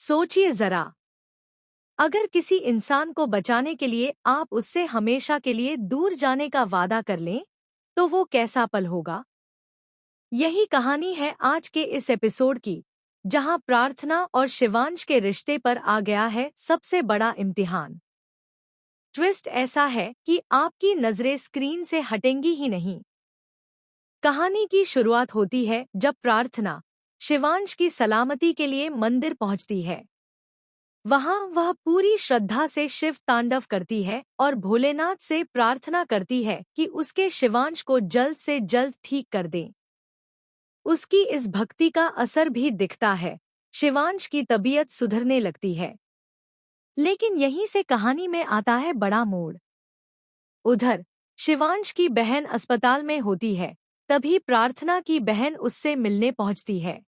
सोचिए जरा, अगर किसी इंसान को बचाने के लिए आप उससे हमेशा के लिए दूर जाने का वादा कर लें, तो वो कैसा पल होगा। यही कहानी है आज के इस एपिसोड की, जहां प्रार्थना और शिवांश के रिश्ते पर आ गया है सबसे बड़ा इम्तिहान। ट्विस्ट ऐसा है कि आपकी नजरें स्क्रीन से हटेंगी ही नहीं। कहानी की शुरुआत होती है जब प्रार्थना शिवांश की सलामती के लिए मंदिर पहुंचती है। वहां वह पूरी श्रद्धा से शिव तांडव करती है और भोलेनाथ से प्रार्थना करती है कि उसके शिवांश को जल्द से जल्द ठीक कर दें। उसकी इस भक्ति का असर भी दिखता है, शिवांश की तबीयत सुधरने लगती है। लेकिन यहीं से कहानी में आता है बड़ा मोड़। उधर शिवांश की बहन अस्पताल में होती है, तभी प्रार्थना की बहन उससे मिलने पहुंचती है।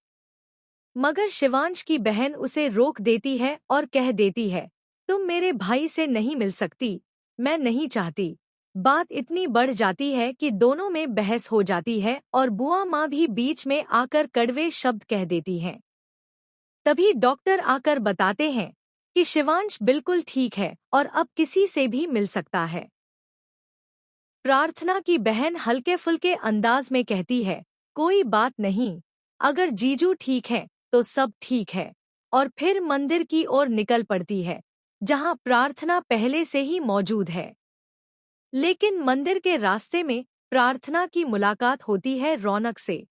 मगर शिवांश की बहन उसे रोक देती है और कह देती है, तुम मेरे भाई से नहीं मिल सकती, मैं नहीं चाहती। बात इतनी बढ़ जाती है कि दोनों में बहस हो जाती है और बुआ माँ भी बीच में आकर कड़वे शब्द कह देती हैं। तभी डॉक्टर आकर बताते हैं कि शिवांश बिल्कुल ठीक है और अब किसी से भी मिल सकता है। प्रार्थना की बहन हल्के फुल्के अंदाज में कहती है, कोई बात नहीं, अगर जीजू ठीक है तो सब ठीक है। और फिर मंदिर की ओर निकल पड़ती है, जहां प्रार्थना पहले से ही मौजूद है। लेकिन मंदिर के रास्ते में प्रार्थना की मुलाकात होती है रौनक से।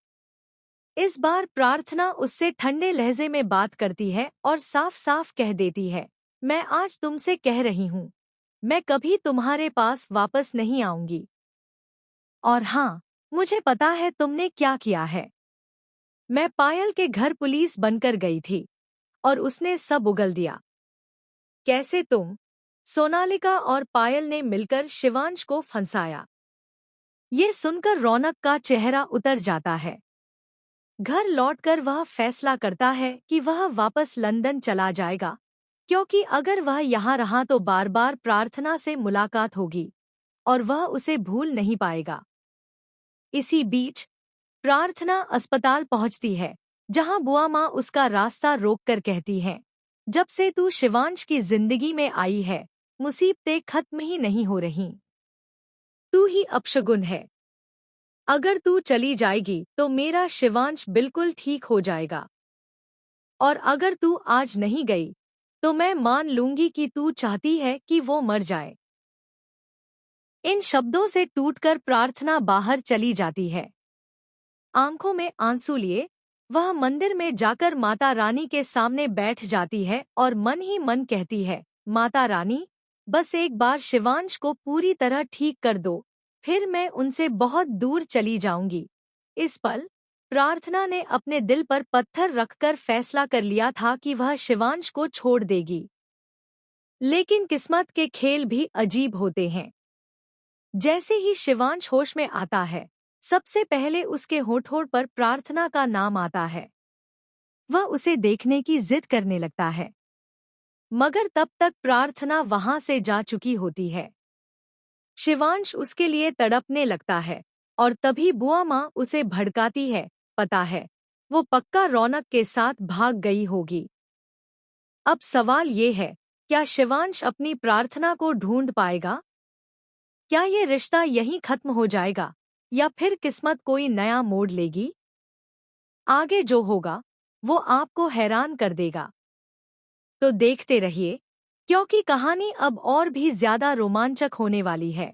इस बार प्रार्थना उससे ठंडे लहजे में बात करती है और साफ साफ कह देती है, मैं आज तुमसे कह रही हूँ, मैं कभी तुम्हारे पास वापस नहीं आऊंगी। और हाँ, मुझे पता है तुमने क्या किया है। मैं पायल के घर पुलिस बनकर गई थी और उसने सब उगल दिया। कैसे तुम? सोनालिका और पायल ने मिलकर शिवांश को फंसाया। ये सुनकर रौनक का चेहरा उतर जाता है। घर लौटकर वह फैसला करता है कि वह वापस लंदन चला जाएगा, क्योंकि अगर वह यहाँ रहा तो बार बार प्रार्थना से मुलाकात होगी और वह उसे भूल नहीं पाएगा। इसी बीच प्रार्थना अस्पताल पहुंचती है, जहां बुआ माँ उसका रास्ता रोककर कहती हैं, जब से तू शिवांश की जिंदगी में आई है, मुसीबतें खत्म ही नहीं हो रहीं। तू ही अपशगुन है। अगर तू चली जाएगी तो मेरा शिवांश बिल्कुल ठीक हो जाएगा। और अगर तू आज नहीं गई तो मैं मान लूंगी कि तू चाहती है कि वो मर जाए। इन शब्दों से टूटकर प्रार्थना बाहर चली जाती है। आंखों में आंसू लिए वह मंदिर में जाकर माता रानी के सामने बैठ जाती है और मन ही मन कहती है, माता रानी, बस एक बार शिवांश को पूरी तरह ठीक कर दो, फिर मैं उनसे बहुत दूर चली जाऊंगी। इस पल प्रार्थना ने अपने दिल पर पत्थर रखकर फैसला कर लिया था कि वह शिवांश को छोड़ देगी। लेकिन किस्मत के खेल भी अजीब होते हैं। जैसे ही शिवांश होश में आता है, सबसे पहले उसके होठों पर प्रार्थना का नाम आता है। वह उसे देखने की जिद करने लगता है, मगर तब तक प्रार्थना वहां से जा चुकी होती है। शिवांश उसके लिए तड़पने लगता है और तभी बुआ माँ उसे भड़काती है, पता है, वो पक्का रौनक के साथ भाग गई होगी। अब सवाल ये है, क्या शिवांश अपनी प्रार्थना को ढूंढ पाएगा? क्या ये रिश्ता यहीं खत्म हो जाएगा या फिर किस्मत कोई नया मोड़ लेगी? आगे जो होगा वो आपको हैरान कर देगा। तो देखते रहिए, क्योंकि कहानी अब और भी ज्यादा रोमांचक होने वाली है।